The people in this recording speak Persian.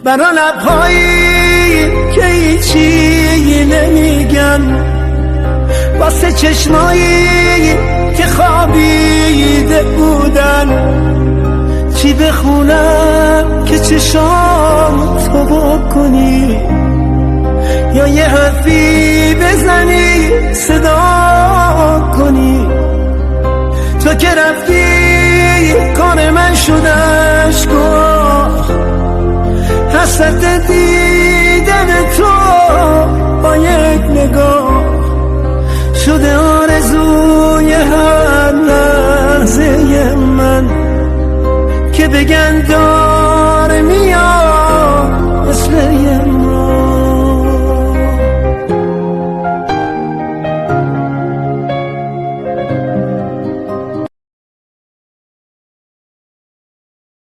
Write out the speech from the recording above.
برا لبهایی که هیچی نمیگن، واسه چشمایی که خوابیده بودن. چی بخونم که چشام تو بکنی، یا یه حرفی بزنی صدا کنی. تو که رفتی کار من شد اشکا، حسرت دیدن تو با یک نگاه شده آرزوی هر لحظه من که بگن